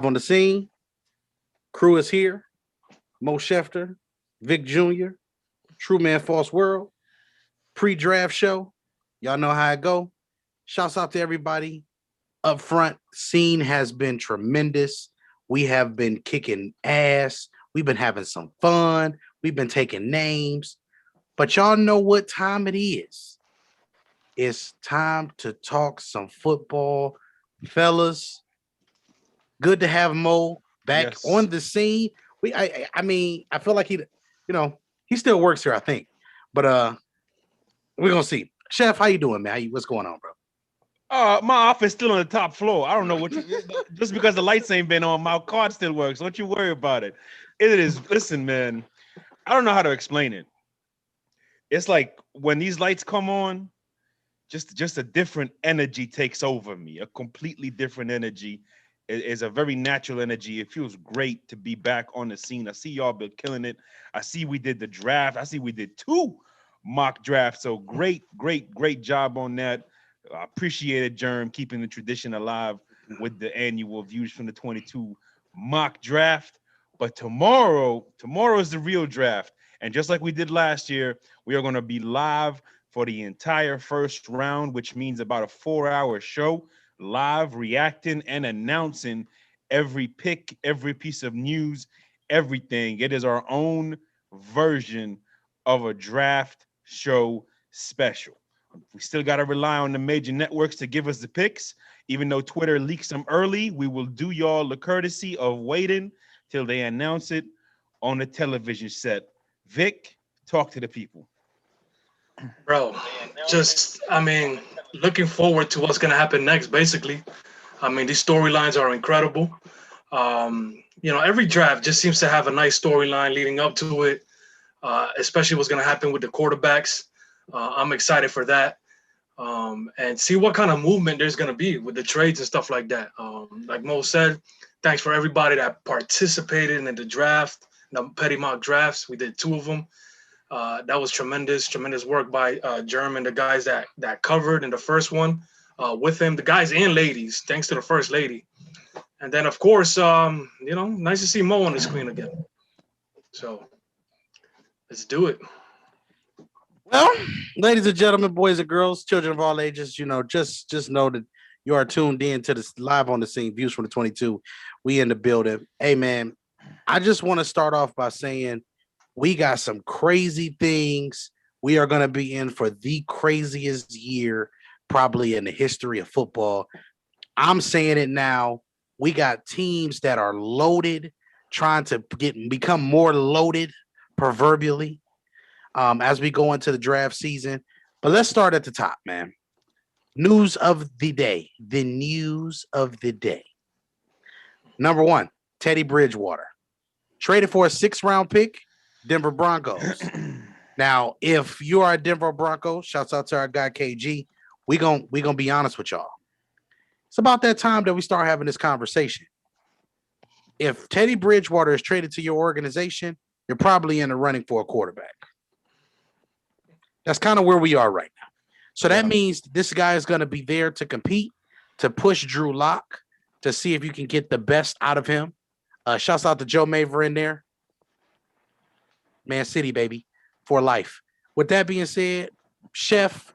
On the scene, crew is here. Mo Schefter, Vic Jr., True Man False World, pre-draft show. Y'all know how it go. Shouts out to everybody up front. Scene has been tremendous. We have been kicking ass. We've been having some fun. We've been taking names. But y'all know what time it is. It's time to talk some football. Fellas, good to have Mo back Yes. on the scene. I mean, I feel like he still works here, I think. But we're gonna see. Chef, how you doing, man? What's going on, bro? My office still on the top floor. I don't know what you just because the lights ain't been on, my card still works. Don't you worry about it. It is. Listen, man. I don't know how to explain it. It's like when these lights come on, just a different energy takes over me. A completely different energy. It is a very natural energy. It feels great to be back on the scene. I see y'all been killing it. I see we did the draft. I see we did two mock drafts. So great, great, great job on that. I appreciate it, Germ, keeping the tradition alive with the annual views from the 22 mock draft. But tomorrow is the real draft. And just like we did last year, we are going to be live for the entire first round, which means about a 4 hour show, live reacting and announcing every pick, every piece of news, everything. It is our own version of a draft show special. We still got to rely on the major networks to give us the picks. Even though Twitter leaks them early, we will do y'all the courtesy of waiting till they announce it on the television set. Vic, talk to the people. Bro, looking forward to what's gonna happen next. Basically, these storylines are incredible. Every draft just seems to have a nice storyline leading up to it. Especially what's gonna happen with the quarterbacks. I'm excited for that. And see what kind of movement there's gonna be with the trades and stuff like that. Like Mo said, thanks for everybody that participated in the draft, the petty mock drafts. We did two of them. That was tremendous work by Germ and the guys that covered in the first one with him, the guys and ladies. Thanks to the first lady, and then of course, nice to see Mo on the screen again. So let's do it. Well, ladies and gentlemen, boys and girls, children of all ages, just know that you are tuned in to this live on the scene views from the 22. We in the building. Hey man, I just want to start off by saying we got some crazy things. We are going to be in for the craziest year probably in the history of football. I'm saying it now. We got teams that are loaded, trying to become more loaded, proverbially, as we go into the draft season. But let's start at the top, man. News of the day. The news of the day. Number one, Teddy Bridgewater traded for a 6th round pick, Denver Broncos. Now, if you are a Denver Broncos, shouts out to our guy KG. We gonna be honest with y'all. It's about that time that we start having this conversation. If Teddy Bridgewater is traded to your organization, you're probably in the running for a quarterback. That's kind of where we are right now. So that Yeah. means this guy is going to be there to compete, to push Drew Lock, to see if you can get the best out of him. Shouts out to Joe Maver in there. Man City, baby, for life. With that being said, Chef,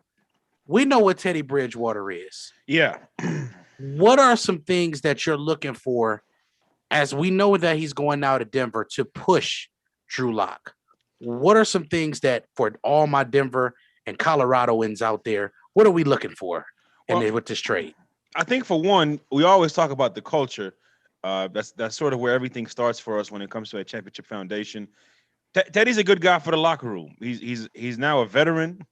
we know what Teddy Bridgewater is. Yeah. What are some things that you're looking for as we know that he's going now to Denver to push Drew Lock? What are some things that for all my Denver and Coloradoans out there, what are we looking for Well, with this trade? I think for one, we always talk about the culture. That's sort of where everything starts for us when it comes to a championship foundation. Teddy's a good guy for the locker room. He's now a veteran.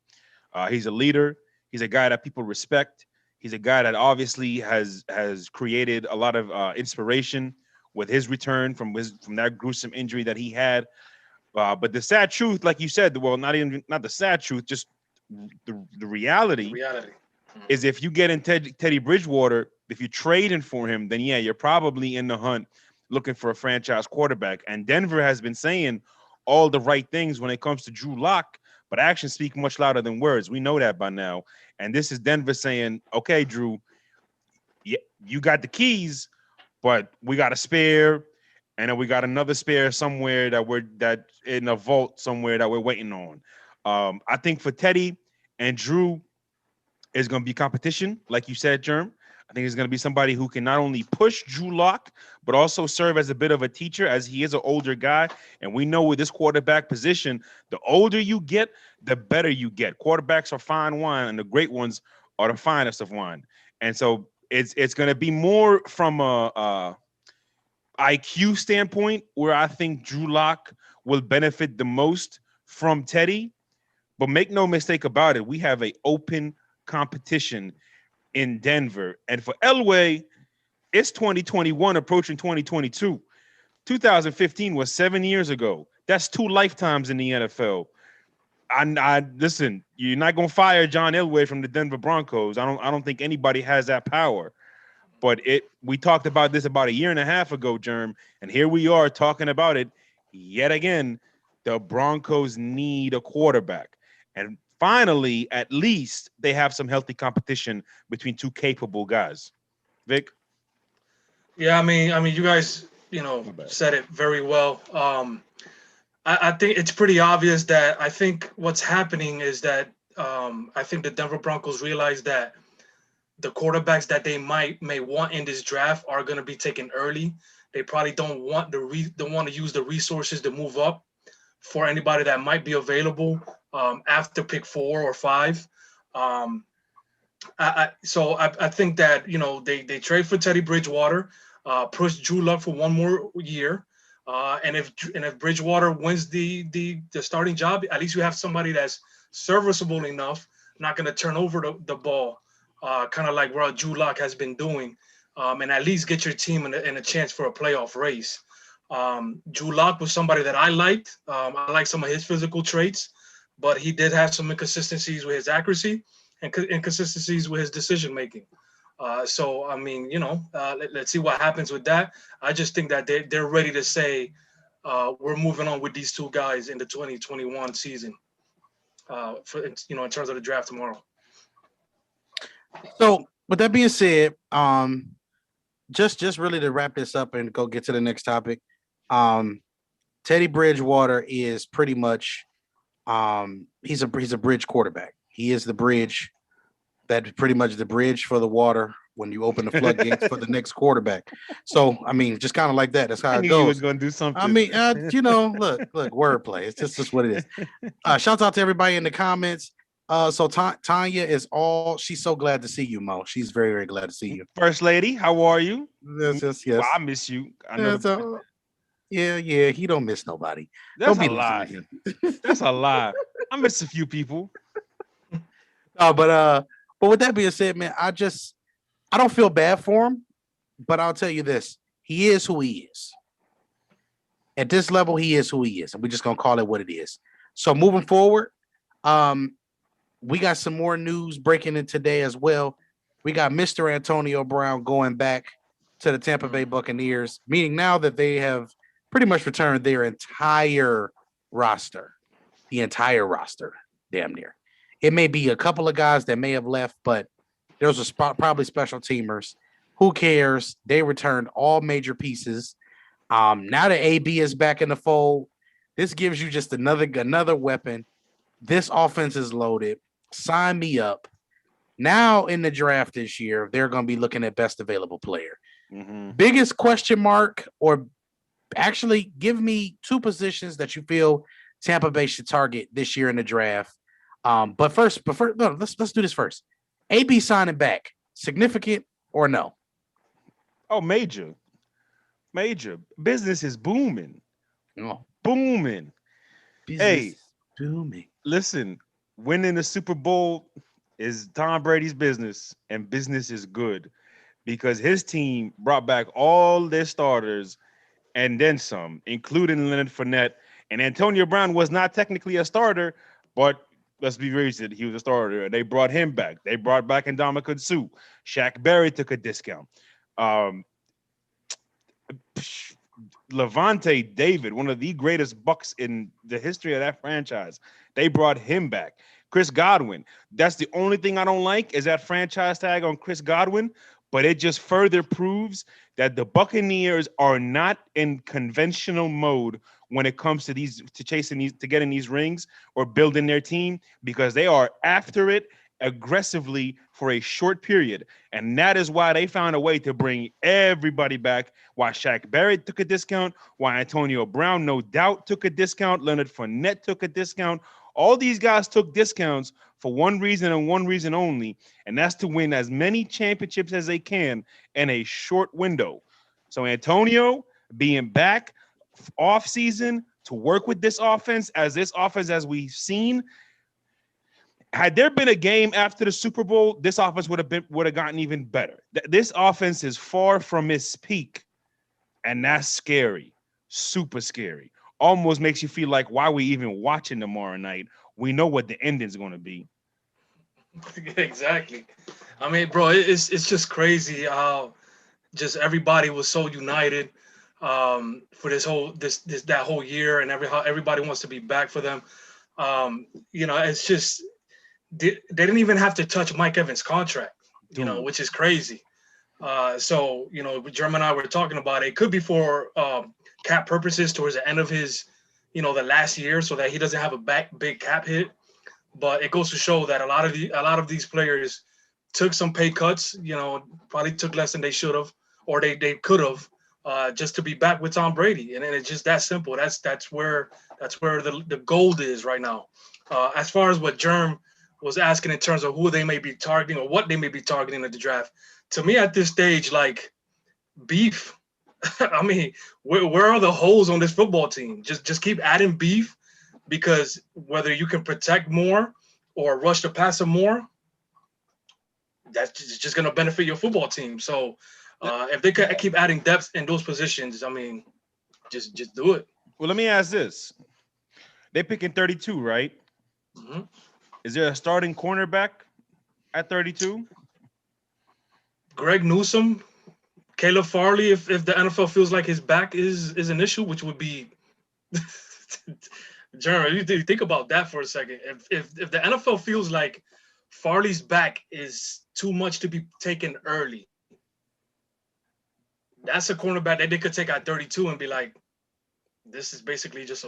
He's a leader. He's a guy that people respect. He's a guy that obviously has created a lot of inspiration with his return from that gruesome injury that he had. But the sad truth, like you said, well, not the sad truth, just the The reality reality. is if you get in Teddy Bridgewater, if you're trading for him, then yeah, you're probably in the hunt looking for a franchise quarterback. And Denver has been saying all the right things when it comes to Drew Lock, but actions speak much louder than words. We know that by now. And this is Denver saying, okay, Drew, yeah, you got the keys, but we got a spare, and then we got another spare somewhere that in a vault somewhere that we're waiting on. I think for Teddy and Drew is going to be competition, like you said, Germ. I think he's going to be somebody who can not only push Drew Lock, but also serve as a bit of a teacher, as he is an older guy. And we know with this quarterback position, the older you get, the better you get. Quarterbacks are fine wine, and the great ones are the finest of wine. And so it's going to be more from a IQ standpoint, where I think Drew Lock will benefit the most from Teddy. But make no mistake about it, we have a open competition in Denver. And for Elway, it's 2021 approaching 2022. 2015 was 7 years ago. That's 2 lifetimes in the NFL. I listen, you're not gonna fire John Elway from the Denver Broncos. I don't think anybody has that power. But we talked about this about a year and a half ago, Germ, and here we are talking about it yet again. The Broncos need a quarterback. And finally, at least they have some healthy competition between 2 capable guys. Vic? Yeah, I mean, you guys, said it very well. I think it's pretty obvious that I think what's happening is that I think the Denver Broncos realize that the quarterbacks that they may want in this draft are going to be taken early. They probably don't want to use the resources to move up for anybody that might be available after pick 4 or 5. So I think that they trade for Teddy Bridgewater, push Drew Luck for 1 more year, and if Bridgewater wins the starting job, at least you have somebody that's serviceable enough, not going to turn over the ball, kind of like what Drew Lock has been doing, and at least get your team in a chance for a playoff race. Drew Lock was somebody that I liked. I like some of his physical traits, but he did have some inconsistencies with his accuracy and inconsistencies with his decision making. So I mean, let's see what happens with that. I just think that they're ready to say we're moving on with these 2 guys in the 2021 season. In terms of the draft tomorrow. So with that being said, just really to wrap this up and go get to the next topic. Teddy Bridgewater is pretty much he's a bridge quarterback. He is the bridge. That's pretty much the bridge for the water when you open the floodgates for the next quarterback. So I mean, just kind of like that. That's how it goes. He was going to do something. I mean, look, wordplay. It's just what it is. Shout out to everybody in the comments. So Tanya is she's so glad to see you, Mo. She's very, very glad to see you. First lady, how are you? Yes. Well, I miss you. I know. Yeah. He don't miss nobody. That's a lie. That's a lie. I miss a few people. But with that being said, man, I don't feel bad for him, but I'll tell you this: he is who he is. At this level, he is who he is, and we're just gonna call it what it is. So moving forward, we got some more news breaking in today as well. We got Mr. Antonio Brown going back to the Tampa Bay Buccaneers, meaning now that they have pretty much returned their entire roster, damn near. It may be a couple of guys that may have left, but there's a spot, probably special teamers. Who cares? They returned all major pieces. Now that AB is back in the fold, this gives you just another weapon. This offense is loaded. Sign me up. Now in the draft this year, they're going to be looking at best available player. Mm-hmm. Biggest question mark, or actually give me 2 positions that you feel Tampa Bay should target this year in the draft. But first, let's do this first. AB signing back, significant or no? Oh, major. Business is booming. Oh. Booming. Business booming. Listen, winning the Super Bowl is Tom Brady's business, and business is good because his team brought back all their starters and then some, including Leonard Fournette. And Antonio Brown was not technically a starter, but let's be realistic, he was a starter. They brought him back. They brought back Ndamukong Suh. Shaq Barry took a discount. Levante David, one of the greatest Bucks in the history of that franchise. They brought him back. Chris Godwin. That's the only thing I don't like is that franchise tag on Chris Godwin. but it just further proves that the Buccaneers are not in conventional mode when it comes to getting these rings or building their team, because they are after it aggressively for a short period. And that is why they found a way to bring everybody back. Why Shaq Barrett took a discount, why Antonio Brown, no doubt, took a discount, Leonard Fournette took a discount. All these guys took discounts for one reason and one reason only, and that's to win as many championships as they can in a short window. So Antonio being back off season to work with this offense, as we've seen, had there been a game after the Super Bowl, this offense would have gotten even better. This offense is far from its peak, and that's scary, super scary. Almost makes you feel like, why are we even watching tomorrow night? We know what the ending is going to be. Exactly. I mean, bro, it's just crazy how just everybody was so united for that whole year, and how everybody wants to be back for them. It's just they didn't even have to touch Mike Evans' contract, which is crazy. So German and I were talking about it. It could be for cap purposes towards the end of his, the last year, so that he doesn't have a big cap hit. But it goes to show that a lot of these players took some pay cuts. Probably took less than they should have, or they could have, just to be back with Tom Brady. And it's just that simple. That's where the gold is right now. As far as what Germ was asking in terms of who they may be targeting or what they may be targeting at the draft, to me at this stage, like beef. I mean, where are the holes on this football team? Just keep adding beef, because whether you can protect more or rush the passer more, that's just going to benefit your football team. So if they could keep adding depth in those positions, I mean, just do it. Well, let me ask this. They're picking 32, right? Mm-hmm. Is there a starting cornerback at 32? Greg Newsome, Caleb Farley, if the NFL feels like his back is an issue, which would be Jeremy, you think about that for a second. If the NFL feels like Farley's back is too much to be taken early, that's a cornerback that they could take at 32 and be like, this is basically just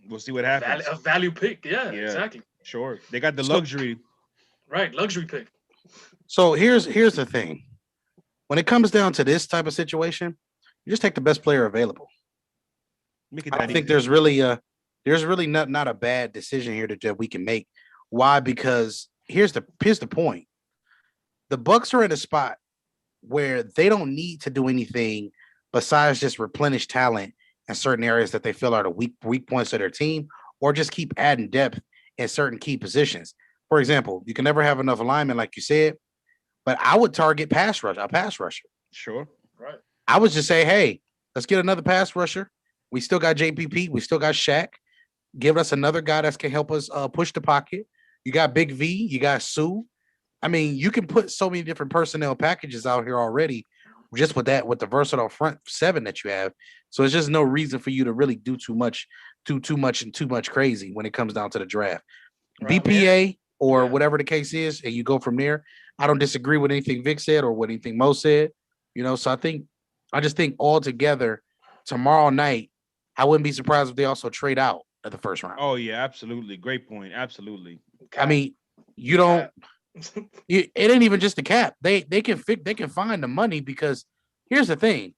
we'll see what happens. A value pick. Yeah, exactly. Sure. They got the luxury. Right, luxury pick. So here's the thing. When it comes down to this type of situation, you just take the best player available. I think there's really not a bad decision here that we can make. Why? Because here's the point. The Bucs are in a spot where they don't need to do anything besides just replenish talent in certain areas that they feel are the weak points of their team, or just keep adding depth in certain key positions. For example, you can never have enough alignment, like you said, but I would target a pass rusher. Sure. Right. I would just say, hey, let's get another pass rusher. We still got JPP. We still got Shaq. Give us another guy that can help us push the pocket. You got Big V. You got Sue. I mean, you can put so many different personnel packages out here already just with the versatile front seven that you have. So it's just no reason for you to really do too much crazy when it comes down to the draft. Right, BPA or whatever the case is, and you go from there. I don't disagree with anything Vic said or what anything Mo said. So I just think altogether tomorrow night, I wouldn't be surprised if they also trade out at the first round. Oh yeah, absolutely. Great point. Absolutely. I mean, you don't. It ain't even just the cap. They can find the money, because here's the thing: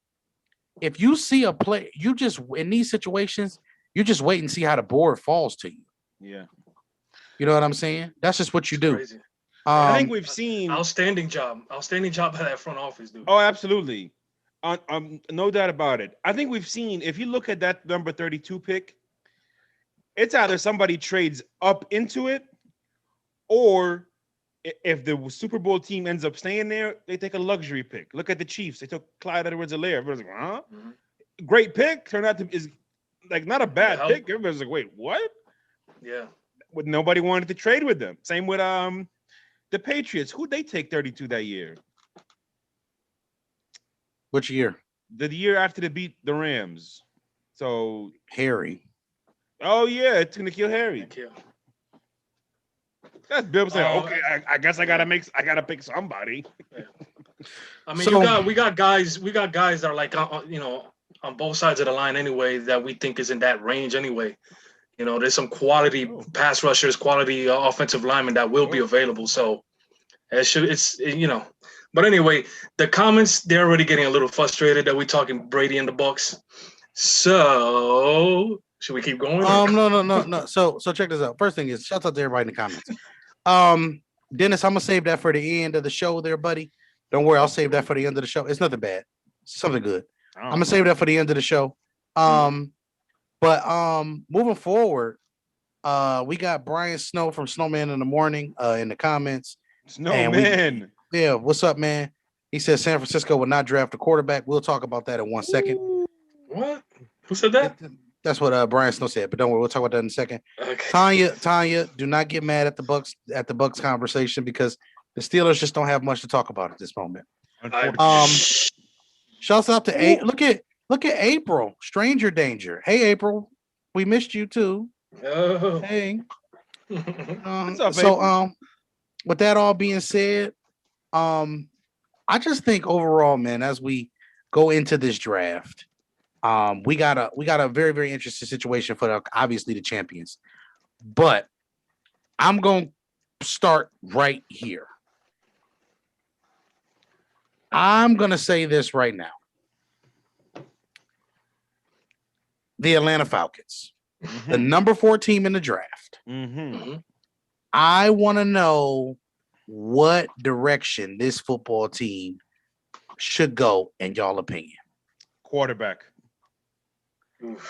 if you see a play, you just in these situations, you just wait and see how the board falls to you. Yeah. You know what I'm saying? That's just what you do. Crazy. I think we've seen outstanding job by that front office, dude. Oh, absolutely. No doubt about it. I think we've seen, if you look at that number 32 pick, it's either somebody trades up into it, or if the Super Bowl team ends up staying there, they take a luxury pick. Look at the Chiefs. They took Clyde Edwards-Helaire. Everyone's like, huh? Mm-hmm. Great pick. Turned out to is like not a bad pick. Everybody's like, wait, what? Yeah. But nobody wanted to trade with them. Same with the Patriots. Who'd they take 32 that year? Which year? The year after they beat the Rams. So Harry. Oh yeah, it's gonna kill Harry. That's Bill saying, okay, I guess I gotta pick somebody. Yeah. I mean, So- we got guys that are like on both sides of the line anyway that we think is in that range anyway. You know, there's some quality pass rushers, quality offensive linemen that will be available. So But anyway, the comments, they're already getting a little frustrated that we're talking Brady and the Bucks. So should we keep going? No. So check this out. First thing is, shout out to everybody in the comments. Dennis, I'm gonna save that for the end of the show, there, buddy. Don't worry, I'll save that for the end of the show. It's nothing bad, something good. I'm gonna save that for the end of the show. But moving forward, we got Brian Snow from Snowman in the Morning in the comments. Snowman. Yeah, what's up, man? He says San Francisco will not draft a quarterback. We'll talk about that in 1 second. What? Who said that? That's what Brian Snow said, but don't worry, we'll talk about that in a second. Okay. Tanya, do not get mad at the Bucks conversation because the Steelers just don't have much to talk about at this moment. Shouts out to look at April, Stranger Danger. Hey April, we missed you too. Oh. Hey. What's up, So April? with that all being said, I just think overall, man, as we go into this draft, we got a very, very interesting situation for obviously the champions. But I'm going to start right here. I'm going to say this right now. The Atlanta Falcons, the number 4 team in the draft. I want to know what direction this football team should go in y'all opinion. Quarterback.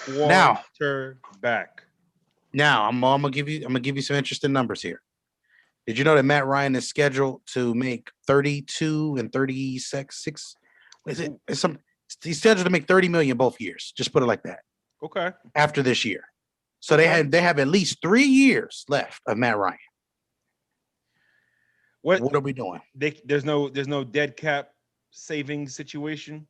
Now, I'm gonna give you some interesting numbers here. Did you know that Matt Ryan is scheduled to make 32 and 36? He's scheduled to make 30 million both years. Just put it like that. Okay. After this year, so they have at least 3 years left of Matt Ryan. What are we doing? There's no dead cap savings situation.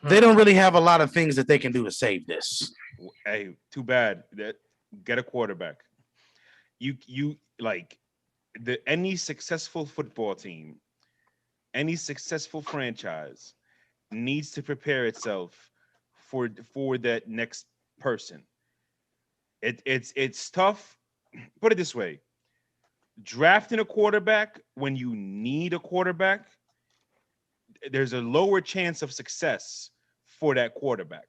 They don't really have a lot of things that they can do to save this. Hey, too bad. Get a quarterback. You like any successful football team, any successful franchise needs to prepare itself for that next person. It's tough. Put it this way. Drafting a quarterback when you need a quarterback, there's a lower chance of success for that quarterback.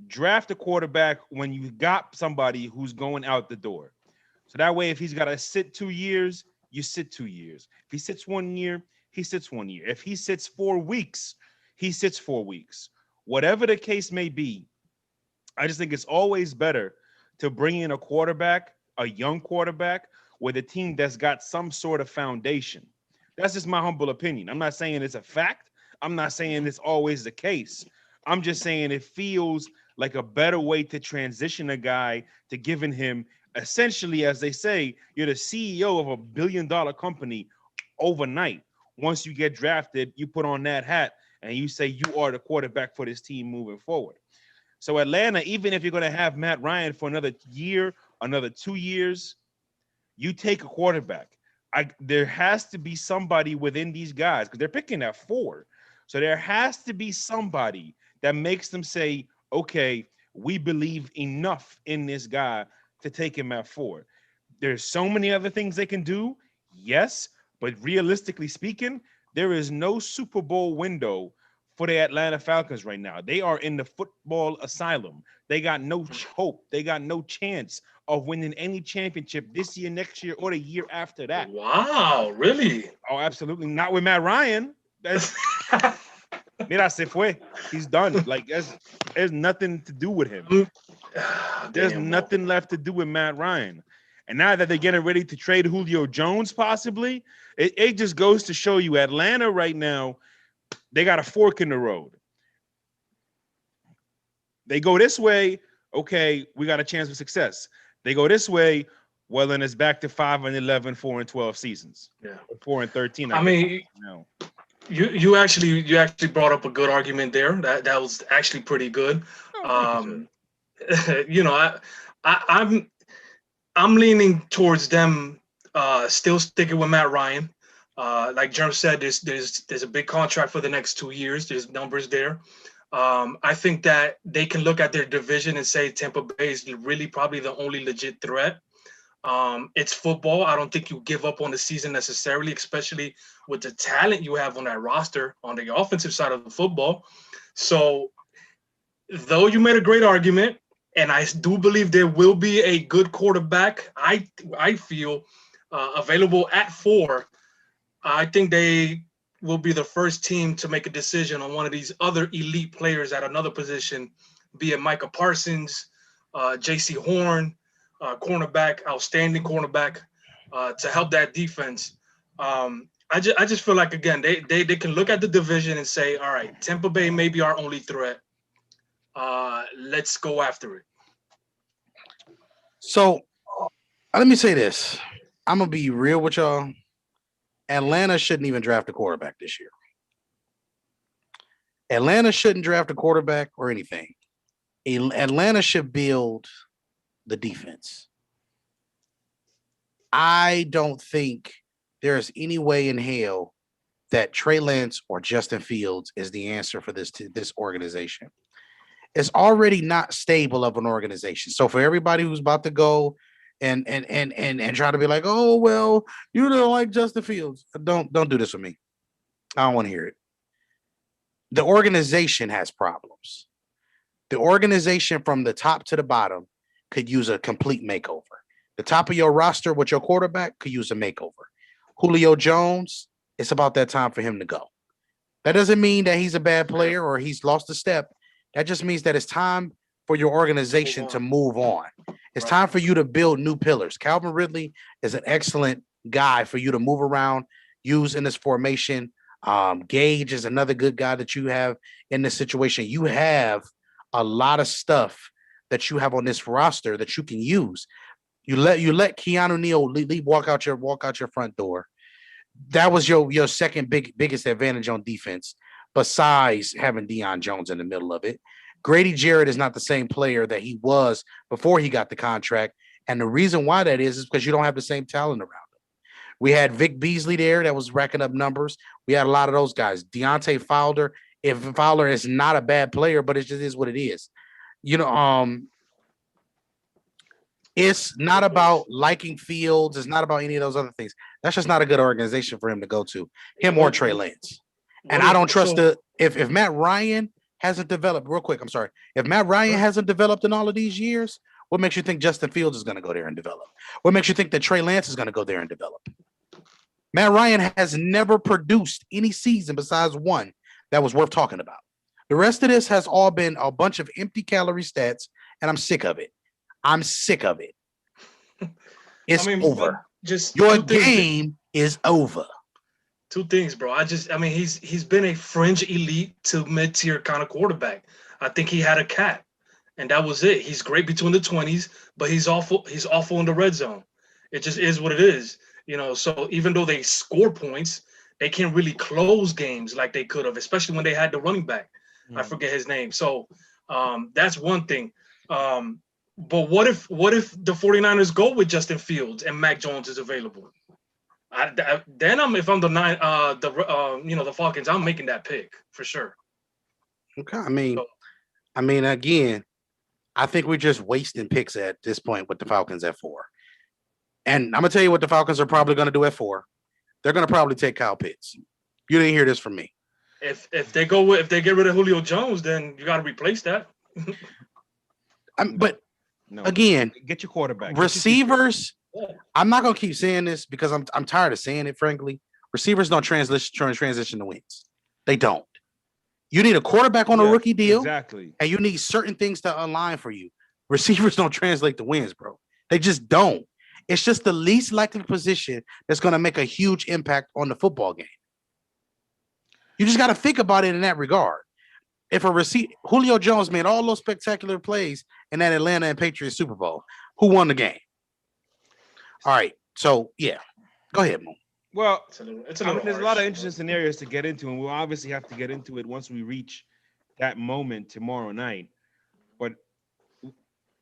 Draft a quarterback when you got somebody who's going out the door. So that way, if he's got to sit 2 years, you sit 2 years. If he sits 1 year, he sits 1 year. If he sits 4 weeks, he sits 4 weeks. Whatever the case may be, I just think it's always better to bring in a quarterback, a young quarterback, with a team that's got some sort of foundation. That's just my humble opinion. I'm not saying it's a fact. I'm not saying it's always the case. I'm just saying it feels like a better way to transition a guy to giving him essentially, as they say, you're the CEO of a $1 billion company overnight. Once you get drafted, you put on that hat and you say you are the quarterback for this team moving forward. So Atlanta, even if you're going to have Matt Ryan for another year, another 2 years, you take a quarterback. There has to be somebody within these guys because they're picking at 4. So there has to be somebody that makes them say, okay, we believe enough in this guy to take him at 4. There's so many other things they can do. Yes, but realistically speaking, there is no Super Bowl window for the Atlanta Falcons right now. They are in the football asylum. They got no hope. They got no chance of winning any championship this year, next year, or the year after that. Wow, really? Oh, absolutely not with Matt Ryan. Mira se fue. He's done. Like there's nothing to do with him. There's nothing left to do with Matt Ryan. And now that they're getting ready to trade Julio Jones, possibly, it just goes to show you Atlanta right now, they got a fork in the road. They go this way, okay, we got a chance of success. They go this way, well, then it's back to 5-11, 4-12 seasons. Yeah, 4-13. I mean, you actually brought up a good argument there. That was actually pretty good. You know, I'm leaning towards them still sticking with Matt Ryan. Like Jerm said, there's a big contract for the next 2 years. There's numbers there. I think that they can look at their division and say Tampa Bay is really probably the only legit threat. It's football. I don't think you give up on the season necessarily, especially with the talent you have on that roster on the offensive side of the football. So, though you made a great argument, and I do believe there will be a good quarterback, I feel available at 4. I think they will be the first team to make a decision on one of these other elite players at another position, be it Micah Parsons, J.C. Horn, cornerback, outstanding cornerback, to help that defense. I just feel like, again, they can look at the division and say, all right, Tampa Bay may be our only threat. Let's go after it. So let me say this. I'm gonna be real with y'all. Atlanta shouldn't even draft a quarterback this year. Atlanta shouldn't draft a quarterback or anything. Atlanta should build the defense. I don't think there's any way in hell that Trey Lance or Justin Fields is the answer for this organization. It's already not stable of an organization. So for everybody who's about to go and try to be like, oh well, you don't like Justin Fields, don't do this with me. I don't want to hear it. The organization has problems. The organization from the top to the bottom could use a complete makeover. The top of your roster with your quarterback could use a makeover. Julio Jones, it's about that time for him to go. That doesn't mean that he's a bad player or he's lost a step. That just means that it's time for your organization to move on. It's time for you to build new pillars. Calvin Ridley is an excellent guy for you to move around, use in this formation. Gage is another good guy that you have in this situation. You have a lot of stuff that you have on this roster that you can use. You let Keanu Neal walk out your front door. That was your second biggest advantage on defense, besides having Deion Jones in the middle of it. Grady Jarrett is not the same player that he was before he got the contract. And the reason why that is because you don't have the same talent around him. We had Vic Beasley there that was racking up numbers. We had a lot of those guys. Deontay Fowler, if Fowler is not a bad player, but it just is what it is. It's not about liking Fields. It's not about any of those other things. That's just not a good organization for him to go to, him or Trey Lance. And I don't trust if Matt Ryan hasn't developed, real quick, I'm sorry. If Matt Ryan hasn't developed in all of these years, what makes you think Justin Fields is going to go there and develop? What makes you think that Trey Lance is going to go there and develop? Matt Ryan has never produced any season besides one that was worth talking about. The rest of this has all been a bunch of empty calorie stats, and I'm sick of it. I'm sick of it. It's over. Your game is over. Two things, bro. He's been a fringe elite to mid-tier kind of quarterback. I think he had a cap, and that was it. He's great between the 20s, but he's awful in the red zone. It just is what it is. So even though they score points, they can't really close games like they could have, especially when they had the running back. I forget his name. So that's one thing. But what if the 49ers go with Justin Fields and Mac Jones is available? If I'm the Falcons, I'm making that pick for sure. Okay, again, I think we're just wasting picks at this point with the Falcons at 4. And I'm gonna tell you what the Falcons are probably gonna do at 4. They're gonna probably take Kyle Pitts. You didn't hear this from me. If they get rid of Julio Jones, then you got to replace that. But again, get your quarterback. Receivers. I'm not gonna keep saying this because I'm tired of saying it. Frankly, receivers don't transition to wins. They don't. You need a quarterback on a rookie deal, exactly, and you need certain things to align for you. Receivers don't translate to wins, bro. They just don't. It's just the least likely position that's going to make a huge impact on the football game. You just got to think about it in that regard. If Julio Jones made all those spectacular plays in that Atlanta and Patriots Super Bowl, who won the game? All right. So, yeah. Go ahead, Moon. Well, there's a lot of interesting scenarios to get into, and we'll obviously have to get into it once we reach that moment tomorrow night. But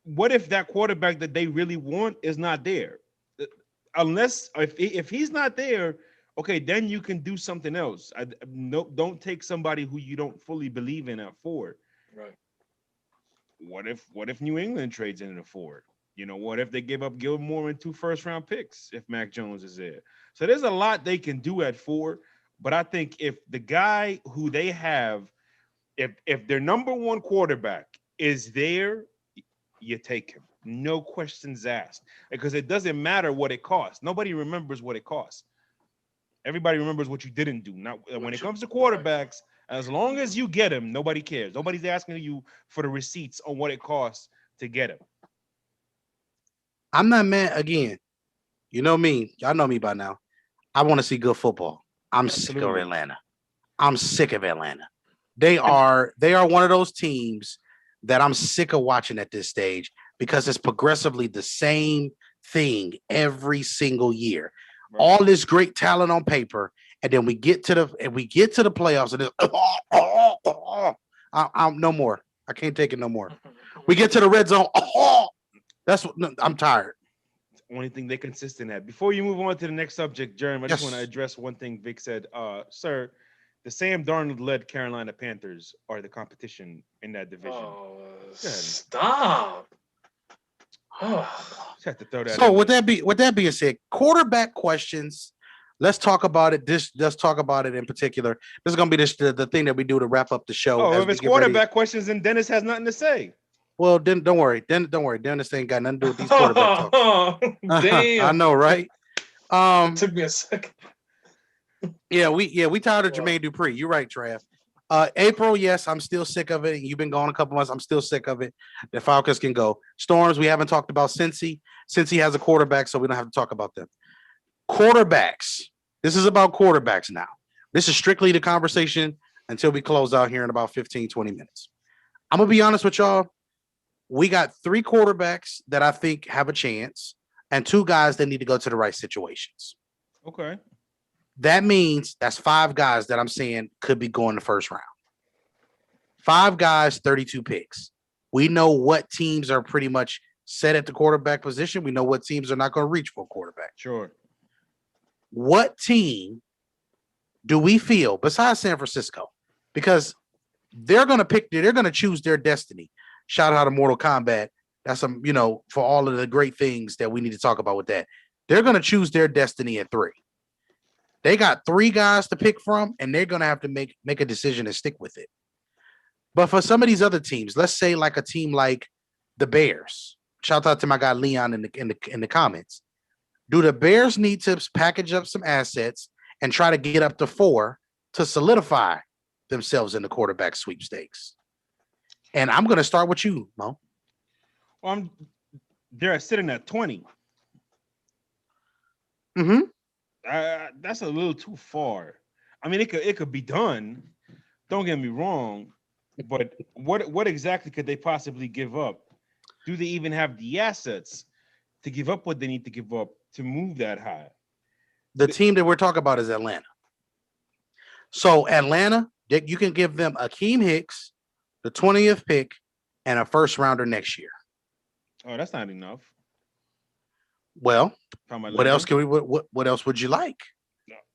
what if that quarterback that they really want is not there? If he's not there, okay, then you can do something else. No, don't take somebody who you don't fully believe in at 4. Right. What if New England trades in at 4? What if they give up Gilmore and 2 first-round picks if Mac Jones is there? So there's a lot they can do at 4. But I think if the guy who they have, if their number 1 quarterback is there, you take him. No questions asked. Because it doesn't matter what it costs. Nobody remembers what it costs. Everybody remembers what you didn't do. Now, when it comes to quarterbacks, as long as you get him, nobody cares. Nobody's asking you for the receipts on what it costs to get him. I'm not mad. Again, you know me. Y'all know me by now. I want to see good football. I'm sick of Absolutely. Atlanta. I'm sick of Atlanta. They are one of those teams that I'm sick of watching at this stage because it's progressively the same thing every single year. Right. All this great talent on paper, and then we get to the playoffs, and it's I'm no more. I can't take it no more. We get to the red zone. That's what I'm tired. Only thing they're consistent at. Before you move on to the next subject, Jeremy, I just Yes. want to address one thing Vic said. Sir, the Sam Darnold-led Carolina Panthers are the competition in that division. Oh, stop. Just have to throw that So in with there. that being said, quarterback questions. Let's talk about it. Let's talk about it in particular. This is gonna be the thing that we do to wrap up the show. Oh, as if we it's get ready. quarterback questions, then Dennis has nothing to say. Well, then don't worry. Then don't worry. Dennis ain't got nothing to do with these quarterback talks. Damn. I know, right? It took me a second. Yeah, we tired of Jermaine Dupri. You're right, Trav. April, yes, I'm still sick of it. You've been gone a couple months. I'm still sick of it. The Falcons can go. Storms, we haven't talked about Cincy. Cincy has a quarterback, so we don't have to talk about them. Quarterbacks. This is about quarterbacks now. This is strictly the conversation until we close out here in about 15, 20 minutes. I'm going to be honest with y'all. We got 3 quarterbacks that I think have a chance and 2 guys that need to go to the right situations. Okay. That means that's 5 guys that I'm saying could be going the first round. 5 guys, 32 picks. We know what teams are pretty much set at the quarterback position. We know what teams are not going to reach for a quarterback. Sure. What team do we feel besides San Francisco? Because they're going to choose their destiny. Shout out to Mortal Kombat. That's for all of the great things that we need to talk about with that. They're going to choose their destiny at 3. They got 3 guys to pick from, and they're going to have to make a decision and stick with it. But for some of these other teams, let's say like a team like the Bears. Shout out to my guy Leon in the comments. Do the Bears need to package up some assets and try to get up to 4 to solidify themselves in the quarterback sweepstakes? And I'm going to start with you, Mo. Well, they're sitting at 20. Mm-hmm. That's a little too far. I mean, it could be done. Don't get me wrong, but what exactly could they possibly give up? Do they even have the assets to give up what they need to give up to move that high? The team that we're talking about is Atlanta. So Atlanta, you can give them Akeem Hicks, the 20th pick, and a first rounder next year. Oh, that's not enough. Well, what else can we? What else would you like?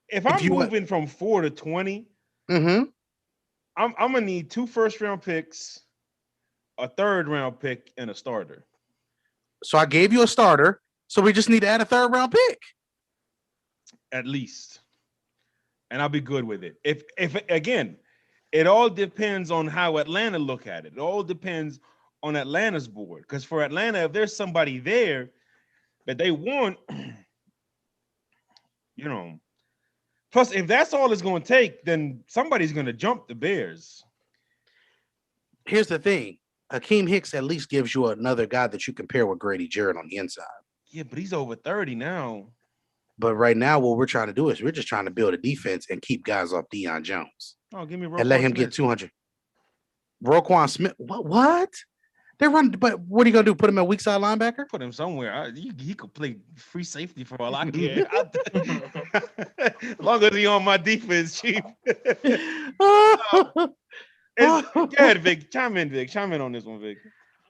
If I'm moving from 4 to 20, mm-hmm. I'm gonna need 2 first-round picks, a 3rd-round pick, and a starter. So I gave you a starter. So we just need to add a 3rd-round pick, at least, and I'll be good with it. If again, it all depends on how Atlanta look at it. It all depends on Atlanta's board. Because for Atlanta, if there's somebody there that they want, plus if that's all it's going to take, then somebody's going to jump the Bears. Here's the thing. Akeem Hicks at least gives you another guy that you can pair with Grady Jarrett on the inside. Yeah, but he's over 30 now. But right now, what we're trying to do is we're just trying to build a defense and keep guys off Deion Jones. Oh, give me Roquan and let him Smith. Get 200. Roquan Smith. What? They run, but what are you gonna do? Put him at weak side linebacker? Put him somewhere. He could play free safety for all I care. As long as he on my defense, chief. Go ahead, Vic. Chime in, Vic. Chime in on this one, Vic.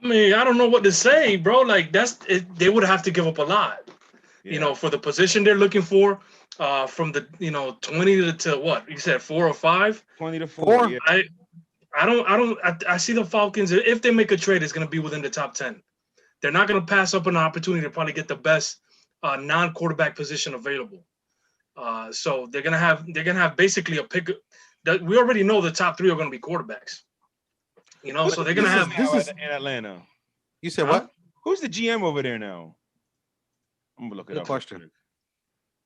I mean, I don't know what to say, bro. Like they would have to give up a lot. You know, for the position they're looking for, from the 20 to what you said 4 or 5. 20 to 4. Four. Yeah. I see the Falcons. If they make a trade, it's going to be within the top 10. They're not going to pass up an opportunity to probably get the best non-quarterback position available. So they're gonna have basically a pick. That we already know the top 3 are going to be quarterbacks. So they're going to have. In Atlanta. You said what? Who's the GM over there now? I'm gonna look it Good up. question.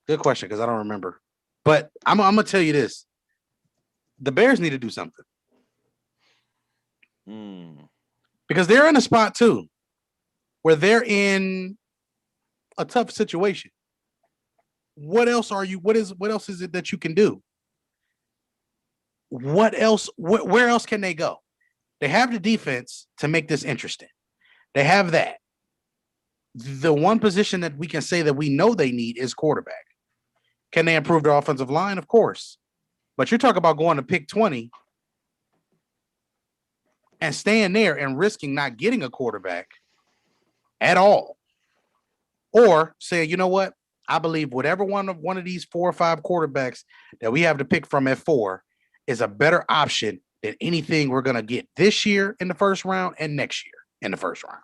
Good question, because I don't remember. But I'm gonna tell you this: the Bears need to do something because they're in a spot too where they're in a tough situation. What else are you? What else is it that you can do? What else? Where else can they go? They have the defense to make this interesting. They have that. The one position that we can say that we know they need is quarterback. Can they improve their offensive line? Of course. But you're talking about going to pick 20 and staying there and risking not getting a quarterback at all. Or say, you know what? I believe whatever one of these 4 or 5 quarterbacks that we have to pick from at 4 is a better option than anything we're going to get this year in the first round and next year in the first round.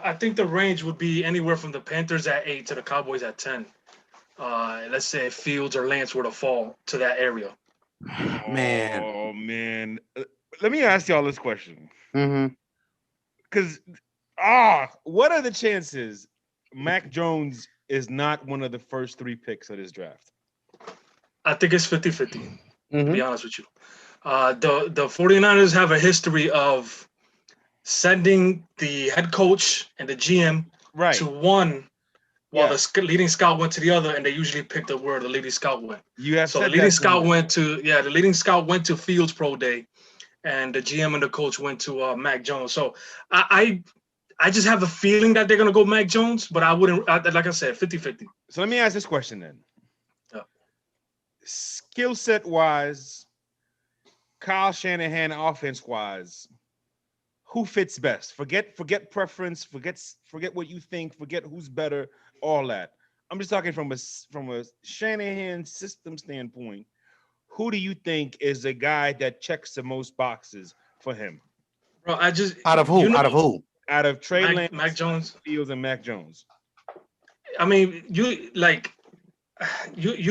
I think the range would be anywhere from the Panthers at 8 to the Cowboys at 10. Let's say if Fields or Lance were to fall to that area. Man. Oh, man. Let me ask y'all this question. Because, what are the chances Mac Jones is not one of the first 3 picks of this draft? I think it's 50-50, to be honest with you. The 49ers have a history of sending the head coach and the GM to one while the leading scout went to the other, and they usually picked up where the leading scout went. The leading scout went to Fields Pro Day, and the GM and the coach went to Mac Jones. So I just have a feeling that they're going to go Mac Jones, but I wouldn't, like I said, 50-50. So let me ask this question then. Yeah. Skill set wise, Kyle Shanahan offense wise, who fits best? Forget preference, forget what you think, forget who's better, all that. I'm just talking from a Shanahan system standpoint. Who do you think is the guy that checks the most boxes for him? Bro, out of who? Out of who? Out of Trey Lance, Mac Jones, Fields, and Mac Jones. I mean, you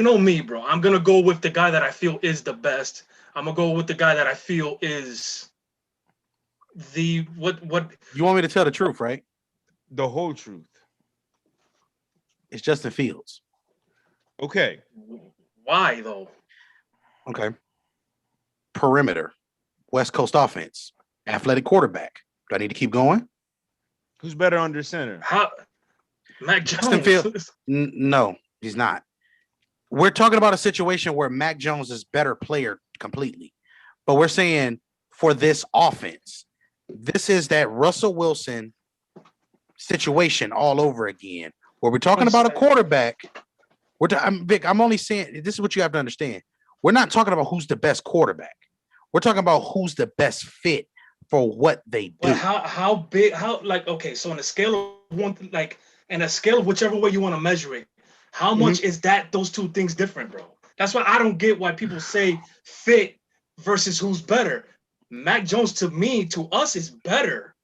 know me, bro. I'm gonna go with the guy that I feel is the best. I'm gonna go with the guy that I feel is the what. You want me to tell the truth, right? The whole truth. It's Justin Fields. Okay. Why though? Okay. Perimeter, West Coast offense, athletic quarterback. Do I need to keep going? Who's better under center? Mac Jones. Justin Fields. No, he's not. We're talking about a situation where Mac Jones is better player completely, but we're saying for this offense, this is that Russell Wilson situation all over again. Where we're talking about a quarterback. Vic, I'm only saying this is what you have to understand. We're not talking about who's the best quarterback. We're talking about who's the best fit for what they do. But how big? Okay? So on a scale of one, in a scale of whichever way you want to measure it, how much is that? Those two things different, bro. That's why I don't get why people say fit versus who's better. Mac Jones to us is better.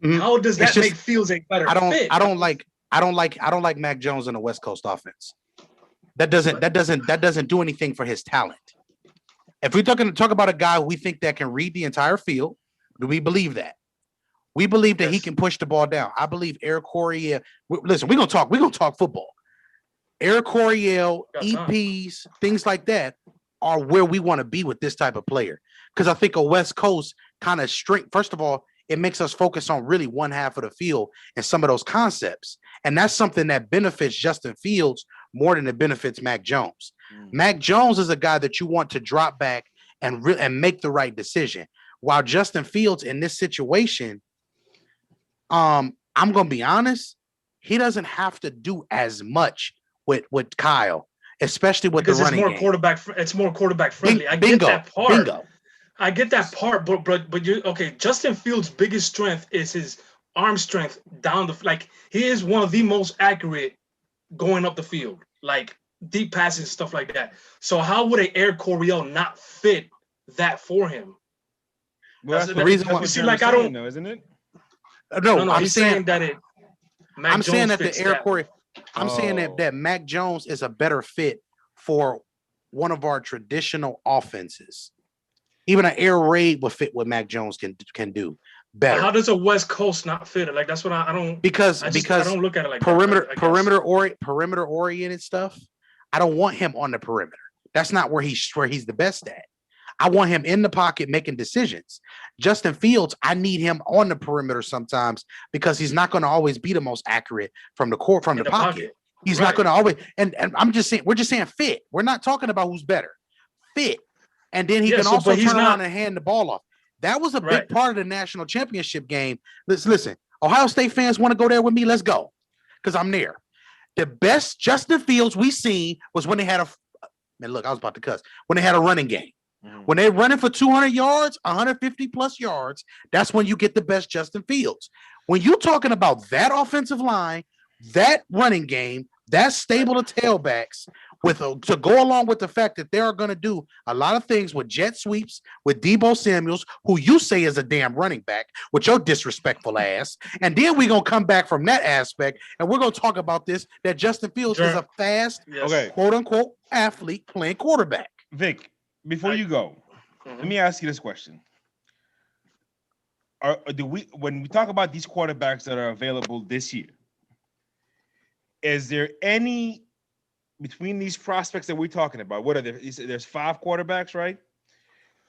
How does that make Fields a better fit? I don't like Mac Jones in the West Coast offense. That doesn't do anything for his talent. If we're talk about a guy we think that can read the entire field, do we believe that? We believe that he can push the ball down. I believe Eric Coryell. Listen, we're gonna talk football. Eric Coryell, EPs, things like that are where we want to be with this type of player. Because I think a West Coast kind of strength. First of all, it makes us focus on really one half of the field and some of those concepts. And that's something that benefits Justin Fields more than it benefits Mac Jones. Mac Jones is a guy that you want to drop back and make the right decision. While Justin Fields in this situation, I'm going to be honest, he doesn't have to do as much with Kyle, especially with the running game. It's more quarterback friendly. I get that part, but you okay. Justin Fields' biggest strength is his arm strength down he is one of the most accurate going up the field, like deep passes and stuff like that. So how would an Air Coryell not fit that for him? Well, That's that's the what, reason that's why- what See, Jeremy's like, I saying, don't- though, isn't it? No, No, I'm he's saying saying that Mac I'm saying Jones that the fits Air that. Corey. I'm saying Oh. that Mac Jones is a better fit for one of our traditional offenses. Even an air raid will fit what Mac Jones can do better. How does a West Coast not fit it? Like that's what I don't. because I because don't look at it like perimeter that. I guess. perimeter oriented stuff. I don't want him on the perimeter. That's not where he's the best at. I want him in the pocket making decisions. Justin Fields, I need him on the perimeter sometimes because he's not going to always be the most accurate from the court from In the pocket. He's not Right. going to always. And I'm just saying, we're just saying fit. We're not talking about who's better. Fit, and then he Yeah, can so- also but he's turn around not- and hand the ball off. That was a big Right. part of the national championship game. Listen, Ohio State fans want to go there with me. Let's go, because I'm there. The best Justin Fields we seen was when they had a man. Look, I was about to cuss. When they had a running game. Mhm. When they're running for 200 yards, 150 plus yards, that's when you get the best Justin Fields. When you're talking about that offensive line, that running game, that stable of tailbacks, to go along with the fact that they are going to do a lot of things with jet sweeps, with Debo Samuels, who you say is a damn running back, with your disrespectful ass. And then we're going to come back from that aspect, and we're going to talk about this, that Justin Fields is a fast, Yes. Okay. quote-unquote, athlete playing quarterback. Vic, before you go, Mhm. let me ask you this question. When we talk about these quarterbacks that are available this year, is there any between these prospects that we're talking about? What are there? There's 5 quarterbacks, right?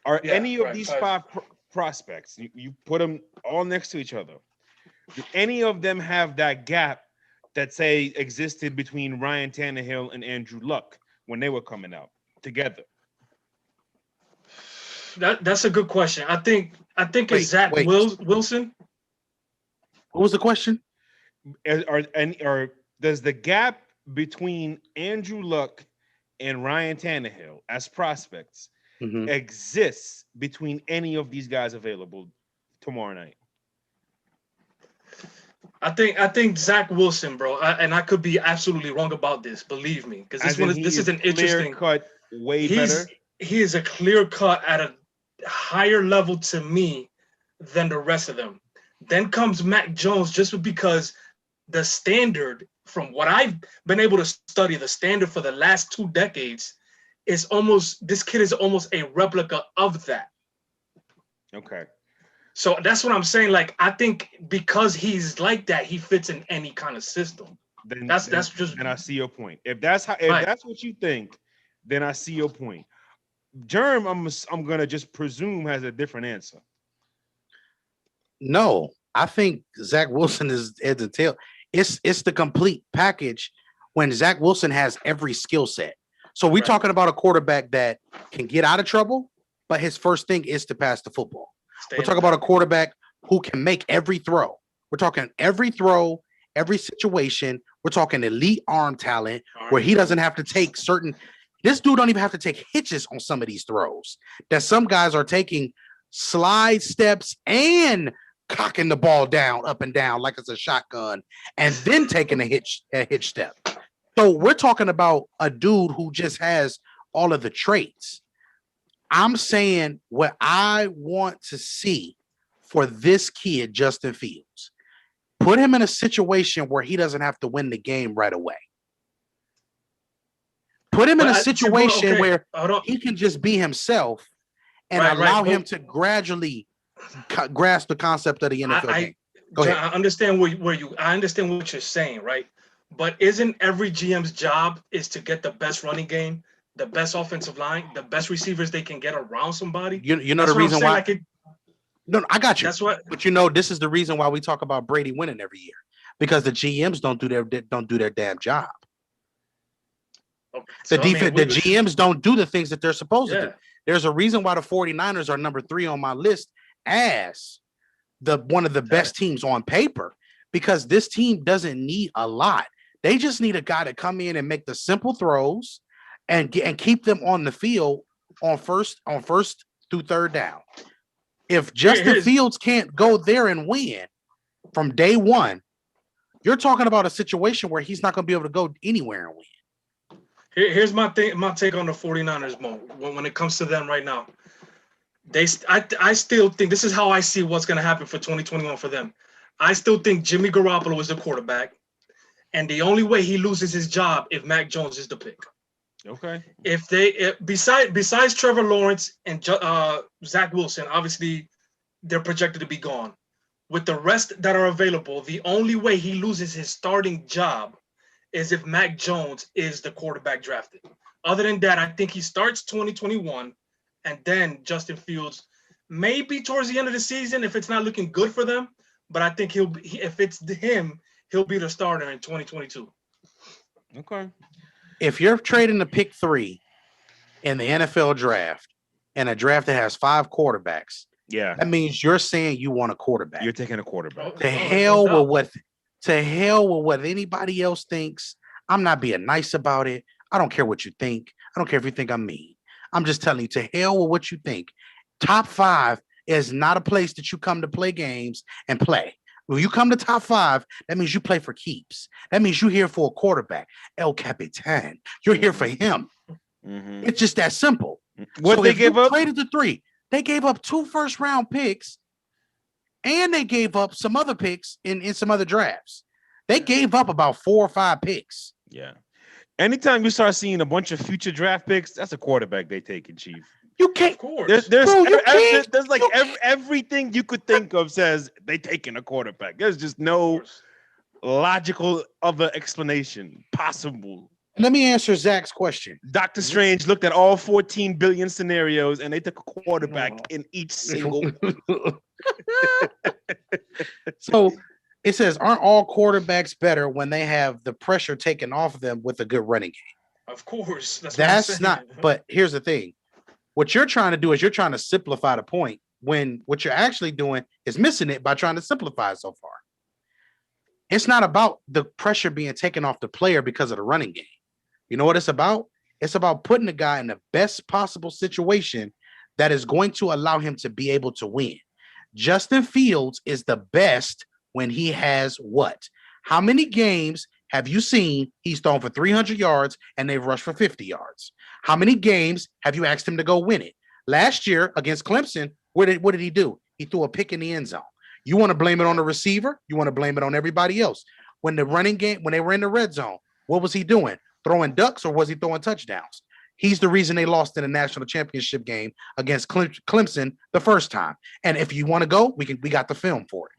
Are Yeah, any of right, these 5. 5 prospects, you put them all next to each other, do any of them have that gap that say existed between Ryan Tannehill and Andrew Luck when they were coming out together? That's a good question. I think Wait, it's Zach wait. Wilson. What was the question? Or does the gap between Andrew Luck and Ryan Tannehill as prospects Mhm. exists between any of these guys available tomorrow night? I think Zach Wilson, bro. And I could be absolutely wrong about this. Believe me, because this is an interesting. cut, way better. He is a clear cut at a higher level to me than the rest of them. Then comes Mac Jones, just because the standard, from what I've been able to study, the standard for the last 2 decades is this kid is almost a replica of that. Okay. So that's what I'm saying. Like, I think because he's like that, he fits in any kind of system. Then That's just. then I see your point. If that's Right. that's what you think, then I see your point. Germ, I'm gonna just presume has a different answer. No, I think Zach Wilson is heads and tail. It's the complete package when Zach Wilson has every skill set. So we're Right. talking about a quarterback that can get out of trouble, but his first thing is to pass the football. We're talking about a quarterback who can make every throw. We're talking every throw, every situation. We're talking elite arm talent where he doesn't have to take certain. This dude don't even have to take hitches on some of these throws that some guys are taking slide steps and cocking the ball down, up and down like it's a shotgun, and then taking a hitch step. So we're talking about a dude who just has all of the traits. I'm saying what I want to see for this kid, Justin Fields, put him in a situation where he doesn't have to win the game right away. Put him in a situation where he can just be himself and allow him to gradually grasp the concept of the NFL game. Go ahead. I understand I understand what you're saying, right? But isn't every GM's job is to get the best running game, the best offensive line, the best receivers they can get around somebody? You know the reason why. No, I got you. That's what. But this is the reason why we talk about Brady winning every year, because the GMs don't do their damn job. The GMs don't do the things that they're supposed to do. There's a reason why the 49ers are number 3 on my list as one of the best teams on paper, because this team doesn't need a lot. They just need a guy to come in and make the simple throws and keep them on the field on first through third down. If Justin Fields can't go there and win from day one, You're talking about a situation where he's not going to be able to go anywhere and win. Here's my take on the 49ers, Mo. When it comes to them right now, I still think this is how I see what's going to happen for 2021 for them. I still think Jimmy Garoppolo is the quarterback, and the only way he loses his job if Mac Jones is the pick. Okay. Besides Trevor Lawrence and Zach Wilson, obviously they're projected to be gone. With the rest that are available, the only way he loses his starting job is if Mac Jones is the quarterback drafted. Other than that, I think he starts 2021, and then Justin Fields maybe towards the end of the season if it's not looking good for them. But I think if it's him, he'll be the starter in 2022. Okay. If you're trading the pick 3 in the NFL draft and a draft that has 5 quarterbacks, that means you're saying you want a quarterback. You're taking a quarterback. To hell with what anybody else thinks. I'm not being nice about it. I don't care what you think. I don't care if you think I'm mean. I'm just telling you, to hell with what you think. Top 5 is not a place that you come to play games and play. When you come to top 5, that means you play for keeps. That means you're here for a quarterback. El Capitan. You're here for him. Mm-hmm. It's just that simple. What so they gave up? Traded the 3. They gave up 2 first-round picks, and they gave up some other picks in some other drafts. They gave up about 4 or 5 picks. Yeah. Anytime you start seeing a bunch of future draft picks, that's a quarterback they take, Chief. You can't. Of course. There's like everything you could think of says they taking a quarterback. There's just no logical other explanation possible. Let me answer Zach's question. Doctor Strange looked at all 14 billion scenarios and they took a quarterback in each single one. So it says, aren't all quarterbacks better when they have the pressure taken off of them with a good running game? Of course. That's not, but here's the thing. What you're trying to do is you're trying to simplify the point when what you're actually doing is missing it by trying to simplify it so far. It's not about the pressure being taken off the player because of the running game. You know what it's about? It's about putting the guy in the best possible situation that is going to allow him to be able to win. Justin Fields is the best when he has what? How many games have you seen he's thrown for 300 yards and they've rushed for 50 yards? How many games have you asked him to go win it? Last year against Clemson, what did he do? He threw a pick in the end zone. You want to blame it on the receiver? You want to blame it on everybody else? When they were in the red zone, what was he doing? Throwing ducks, or was he throwing touchdowns? He's the reason they lost in the national championship game against Clemson the first time. And if you want to go, we got the film for it.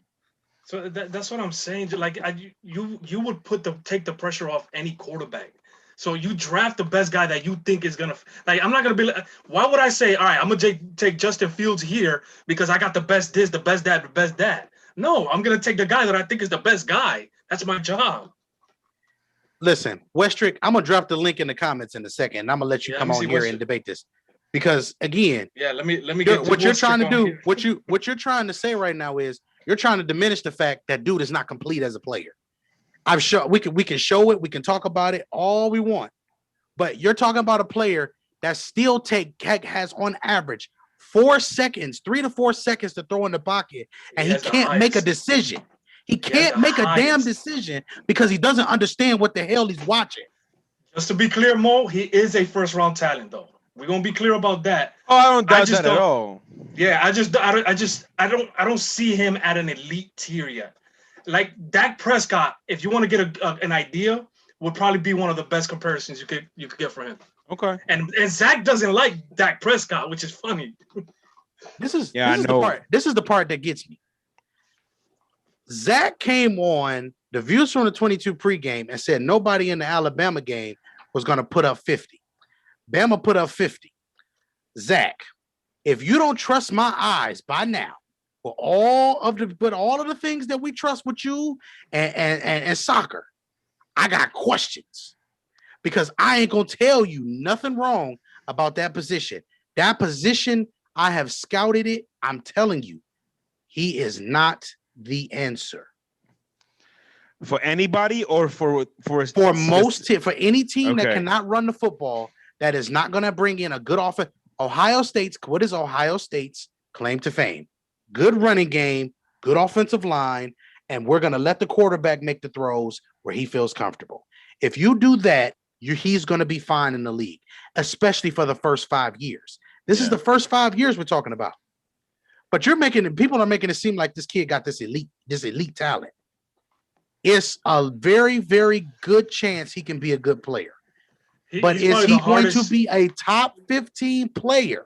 So that's what I'm saying. Like you would take the pressure off any quarterback. So you draft the best guy that you think is gonna. Like I'm not gonna be like. Why would I say, all right, I'm gonna take Justin Fields here because I got the best this, the best that, the best that. No, I'm gonna take the guy that I think is the best guy. That's my job. Listen, Westrick, I'm gonna drop the link in the comments in a second. And I'm gonna let you come on here and debate this, because again, let me get what you're trying to do. What you're trying to say right now is you're trying to diminish the fact that dude is not complete as a player. I'm sure we can show it, we can talk about it all we want, but you're talking about a player that still has on average 3 to 4 seconds to throw in the pocket, and he can't make a decision. He can't make a damn decision because he doesn't understand what the hell he's watching. Just to be clear, Mo, he is a first round talent, though. We're gonna be clear about that. Oh, I don't doubt that at all. Yeah, I don't see him at an elite tier yet. Like Dak Prescott, if you want to get an idea, would probably be one of the best comparisons you could get for him. Okay. And Zach doesn't like Dak Prescott, which is funny. This is the part that gets me. Zach came on the Views from the 22 pregame and said nobody in the Alabama game was going to put up 50. Bama put up 50. Zach, if you don't trust my eyes by now, for all of the things that we trust with you and soccer, I got questions, because I ain't gonna tell you nothing wrong about that position. That position, I have scouted it. I'm telling you, he is not the answer for anybody, or for any team that cannot run the football, that is not going to bring in a good offense. What is Ohio State's claim to fame? Good running game, good offensive line, and we're going to let the quarterback make the throws where he feels comfortable. If you do that, he's going to be fine in the league, especially for the first 5 years. This is the first 5 years we're talking about. But people are making it seem like this kid got this elite talent. It's a very, very good chance he can be a good player. But is he going to be a top 15 player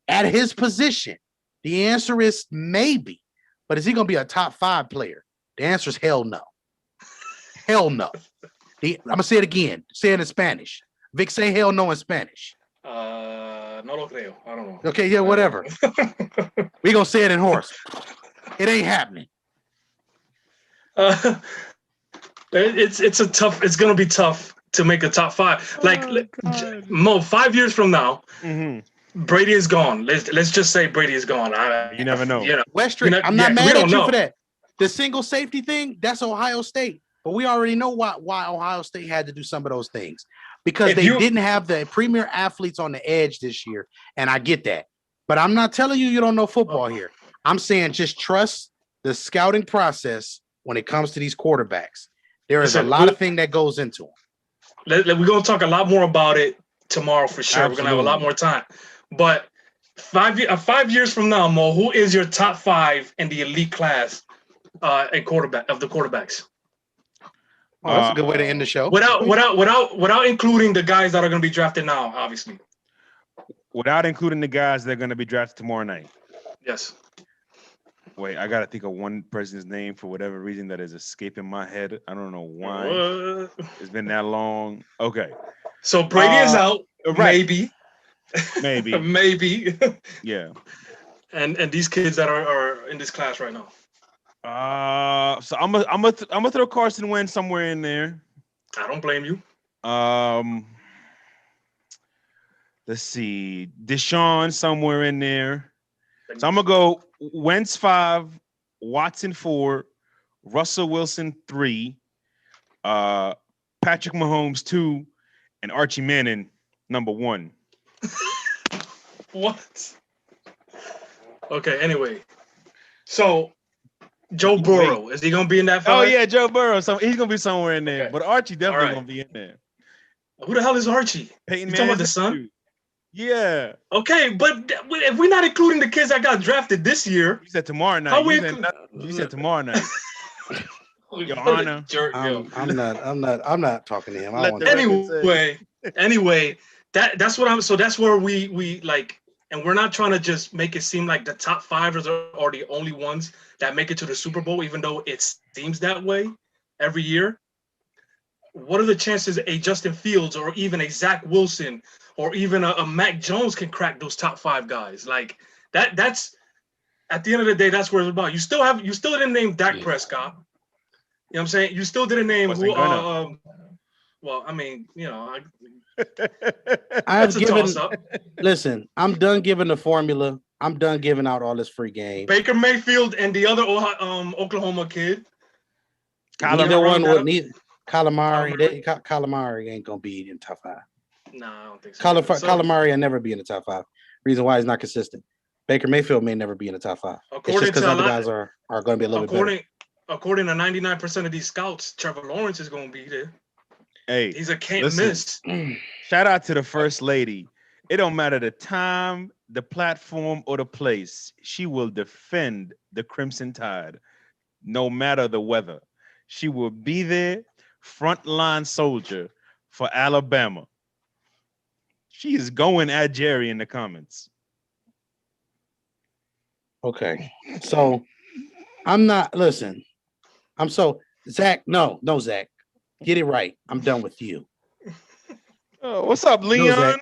at his position? The answer is maybe. But is he going to be a top 5 player? The answer is hell no. Hell no. I'm going to say it again. Say it in Spanish. Vic, say hell no in Spanish. No lo creo. I don't know. Okay, yeah, whatever. We're going to say it in horse. It ain't happening. It's going to be tough to make a top 5. Like, Mo, 5 years from now, Brady is gone. Let's just say Brady is gone. You never know. Western, I'm not mad at you for that. The single safety thing, that's Ohio State. But we already know why Ohio State had to do some of those things. Because they didn't have the premier athletes on the edge this year. And I get that. But I'm not telling you don't know football here. I'm saying just trust the scouting process when it comes to these quarterbacks. There is a lot of thing that goes into them. We're going to talk a lot more about it tomorrow for sure. Absolutely. We're going to have a lot more time. But 5 years from now, Mo, who is your top 5 in the elite class at quarterback of the quarterbacks? Oh, that's a good way to end the show. Without including the guys that are going to be drafted now, obviously. Without including the guys that are going to be drafted tomorrow night. Yes. Wait, I got to think of one person's name for whatever reason that is escaping my head. I don't know why. It's been that long. Okay. So Brady is out. Right. Maybe. Maybe. Yeah. And these kids that are in this class right now. So I'm gonna throw Carson Wentz somewhere in there. I don't blame you. Let's see, Deshaun somewhere in there. So I'm gonna go Wentz 5, Watson 4, Russell Wilson 3, Patrick Mahomes 2, and Archie Manning number 1. What? Okay. Anyway, so. Joe Burrow, is he gonna be in that 5? Oh yeah, Joe Burrow. So he's gonna be somewhere in there. Okay. But Archie definitely gonna be in there. Who the hell is Archie? Peyton you talking about the son? Yeah. Okay, but if we're not including the kids that got drafted this year, you said tomorrow night. You said tomorrow night. Your Honor. I'm not talking to him. Anyway, that's what I'm. So that's where we like. And we're not trying to just make it seem like the top 5 are the only ones that make it to the Super Bowl, even though it seems that way every year. What are the chances a Justin Fields or even a Zach Wilson or even a Mac Jones can crack those top 5 guys? Like that's at the end of the day, that's what it's about. You still didn't name Dak Prescott. You know what I'm saying? You still didn't name who well, I mean, I've given. Listen, I'm done giving the formula. I'm done giving out all this free game. Baker Mayfield and the other Oklahoma kid. Neither one would need Calamari. Calamari ain't gonna be in top 5. No, I don't think so. Calamari will never be in the top 5. Reason why he's not consistent. Baker Mayfield may never be in the top 5. It's just because other guys are going to be a little bit better. According to 99% of these scouts, Trevor Lawrence is going to be there. Hey, he's a can't miss. Shout out to the First Lady. It don't matter the time, the platform, or the place. She will defend the Crimson Tide, no matter the weather. She will be there, frontline soldier for Alabama. She is going at Jerry in the comments. Okay, so Zach. No, Zach. Get it right. I'm done with you. Oh, what's up, Leon?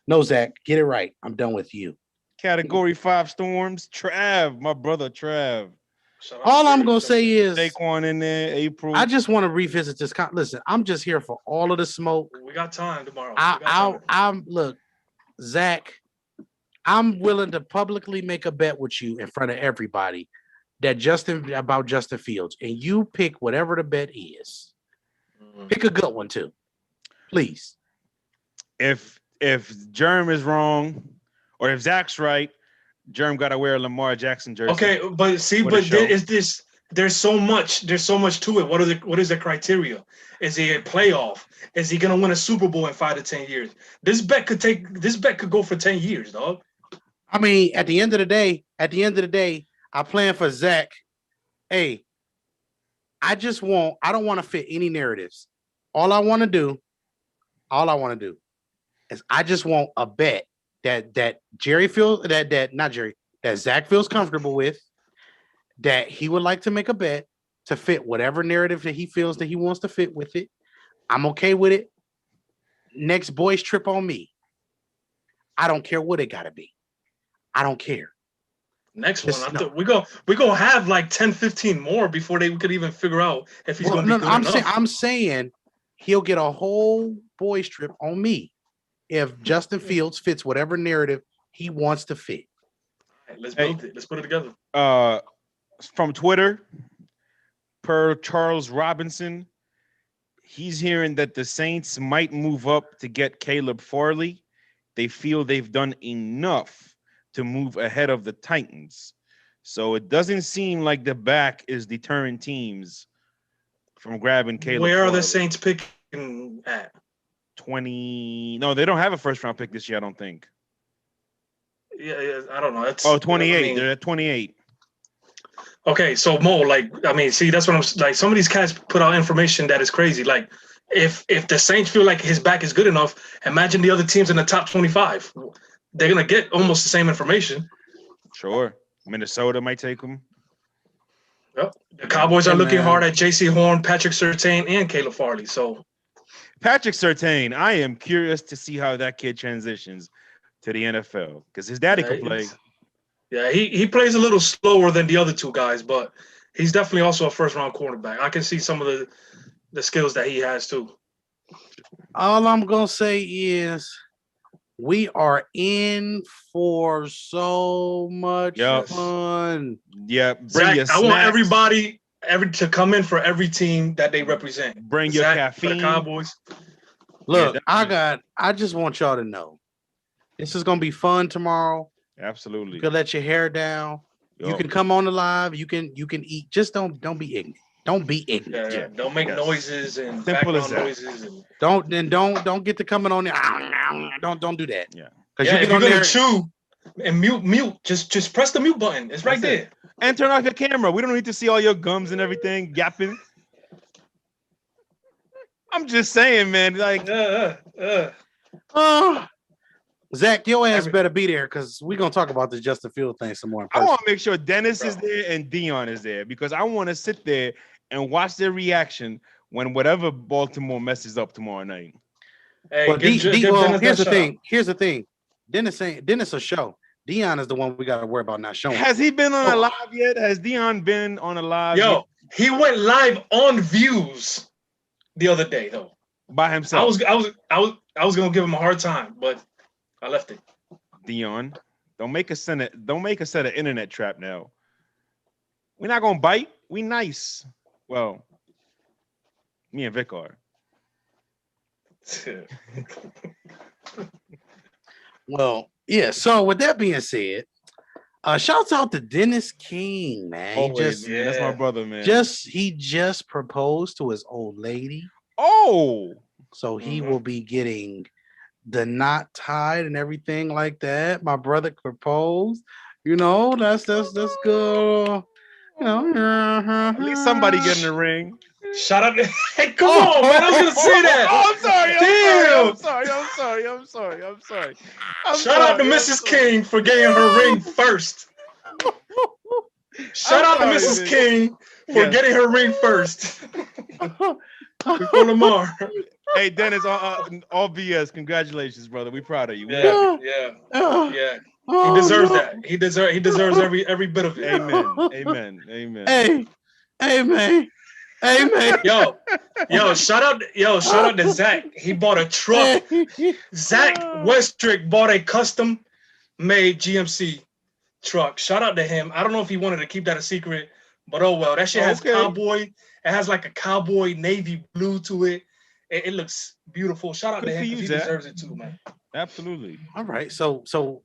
No, Zach. Get it right. I'm done with you. Category 5 Storms. Trav, my brother Trav. All I'm going to say is Saquon in there, April. I just want to revisit this. Listen, I'm just here for all of the smoke. We got time tomorrow. Look, Zach, I'm willing to publicly make a bet with you in front of everybody about Justin Fields, and you pick whatever the bet is. Pick a good one too, please. If Germ is wrong, or if Zach's right, Germ got to wear a Lamar Jackson jersey. Okay, but see, is there's so much to it. What is the criteria? Is he a playoff? Is he gonna win a Super Bowl in 5 to 10 years? This bet could go for 10 years, dog. I mean, at the end of the day, I plan for Zach. Hey, I don't want to fit any narratives. All I want to do is I just want a bet that Jerry feels that Zach feels comfortable with, that he would like to make a bet to fit whatever narrative that he feels that he wants to fit with it. I'm okay with it. Next boys trip on me. I don't care what it gotta be. I don't care. Next one, we gonna have like 10, 15 more before they could even figure out if he's gonna be good enough. I'm saying he'll get a whole boys trip on me if Justin Fields fits whatever narrative he wants to fit. Right, let's build it. Let's put it together. From Twitter, per Charles Robinson, he's hearing that the Saints might move up to get Caleb Farley. They feel they've done enough to move ahead of the Titans. So it doesn't seem like the back is deterring teams from grabbing Caleb Where Farley. are the Saints picking at? 20. No, they don't have a first round pick this year, I don't think. Yeah, I don't know. That's 28. I mean, they're at 28. Okay, so Mo, see, that's what I'm like. Some of these cats put out information that is crazy. Like, if the Saints feel like his back is good enough, imagine the other teams in the top 25. They're gonna get almost the same information. Sure, Minnesota might take him. Yep. The Cowboys are looking hard at J.C. Horn, Patrick Surtain, and Caleb Farley. So, Patrick Surtain, I am curious to see how that kid transitions to the NFL because his daddy could play. Yeah, he plays a little slower than the other two guys, but he's definitely also a first-round quarterback. I can see some of the skills that he has too. All I'm gonna say is we are in for so much fun. Yeah, Zach, I want everybody to come in for every team that they represent. Bring your caffeine. For the Cowboys. Look, I just want y'all to know this is gonna be fun tomorrow. Absolutely. You can let your hair down. You can come on the live. You can eat. Just don't be ignorant. Don't be ignorant. Yeah. Don't make noises and simple background noises. And... Don't get to coming on there. Don't do that. Yeah. Because if you're gonna chew and mute, just press the mute button. It's right there. And turn off your camera. We don't need to see all your gums and everything yapping. I'm just saying, man. Like, Zach, your ass better be there because we're gonna talk about this Justin Field thing some more. I want to make sure Dennis is there and Dion is there because I want to sit there and watch their reaction when whatever Baltimore messes up tomorrow night. Hey, well, here's the thing. Dennis a show. Dion is the one we got to worry about not showing. Has he been on a live yet? Has Dion been on a live? Yo, he went live on Views the other day though. By himself. I was gonna give him a hard time, but I left it. Dion, don't make us set an internet trap now. We're not gonna bite. We nice. Well, me and Vic are. Well, yeah. So with that being said, shouts out to Dennis King, man. Always, man. That's my brother, man. He just proposed to his old lady. Oh, so he will be getting the knot tied and everything like that. My brother proposed. You know, that's good. You know, at least somebody getting the ring. Shout out! Hey, come on, man! I was gonna say that. I'm sorry. Shout out to Mrs. King for getting her ring first. Shout out to Mrs. King for getting her ring first. Before Lamar. Hey, Dennis, all BS. Congratulations, brother. We proud of you. Yeah. He deserves that. He deserves every bit of it. Amen. Hey, man. Yo, shout out to Zach. He bought a truck. Zach Westrick bought a custom made GMC truck. Shout out to him. I don't know if he wanted to keep that a secret, but oh well. That shit has cowboy. It has like a cowboy navy blue to it. It looks beautiful. Shout out to him. He deserves it too, man. Absolutely. All right. So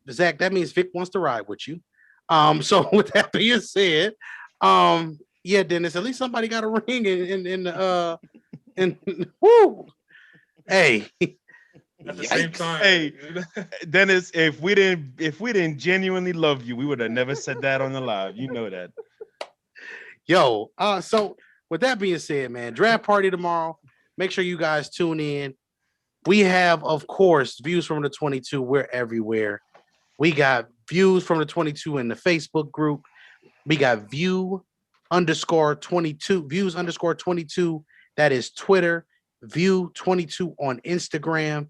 Zach, that means Vic wants to ride with you. So with that being said, Yeah, Dennis. At least somebody got a ring in the in woo. Hey, At the same yikes. time, Hey, Dennis, if we didn't genuinely love you, we would have never said that on the live. You know that. Yo, so with that being said, man, draft party tomorrow. Make sure you guys tune in. We have, of course, views from the 22. We're everywhere. We got views from the 22 in the Facebook group. We got view underscore 22, views underscore 22. That is Twitter. View 22 on Instagram.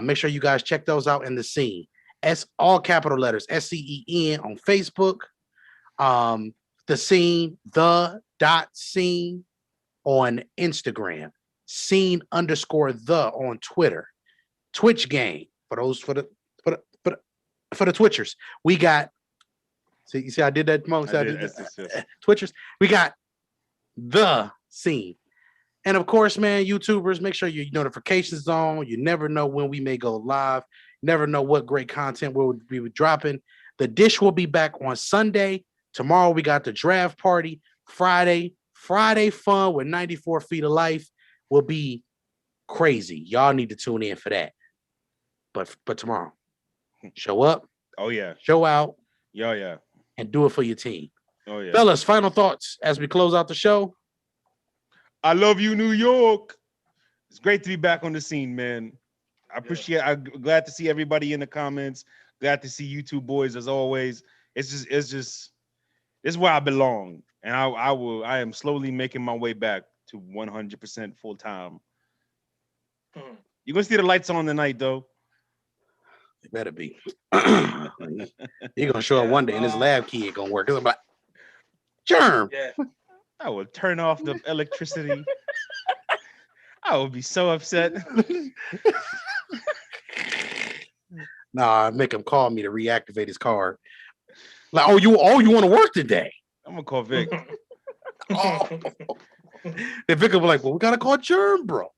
Make sure you guys check those out in the scene. S all capital letters, SCEN on Facebook. The scene, the dot scene on Instagram. Scene underscore the on Twitter. Twitch game for those for the Twitchers. We got. See, you see, I did that most. Twitchers. We got the scene, and of course, man, YouTubers. Make sure your notifications on. You never know when we may go live. Never know what great content we'll be dropping. The dish will be back on Sunday. Tomorrow we got the draft party. Friday fun with 94 Feet of Life will be crazy. Y'all need to tune in for that. But tomorrow, show up. Oh yeah. Show out. Yeah. And do it for your team. Oh yeah. Fellas, final thoughts as we close out the show. I love you, New York. It's great to be back on the scene, man. I appreciate. I'm glad to see everybody in the comments. Glad to see you two boys as always. It's just this is where I belong, and I am slowly making my way back to 100% full time. You're gonna see the lights on tonight, though. It better be. You're gonna show up one day and this lab key ain't gonna work. I'm like, Germ. Yeah. I will turn off the electricity. I will be so upset. Nah, make him call me to reactivate his card. Like, oh, you want to work today? I'm gonna call Vic. Oh. Then Vic will be like, well, we gotta call Germ, bro.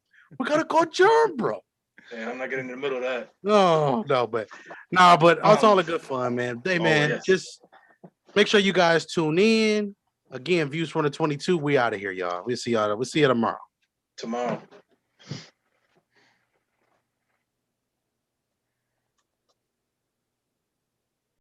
Yeah, I'm not getting in the middle of that. No, but it's all a good fun, man. Hey, man, yes. just make sure you guys tune in. Again, views from the 22. We out of here, y'all. We'll see you tomorrow. Tomorrow.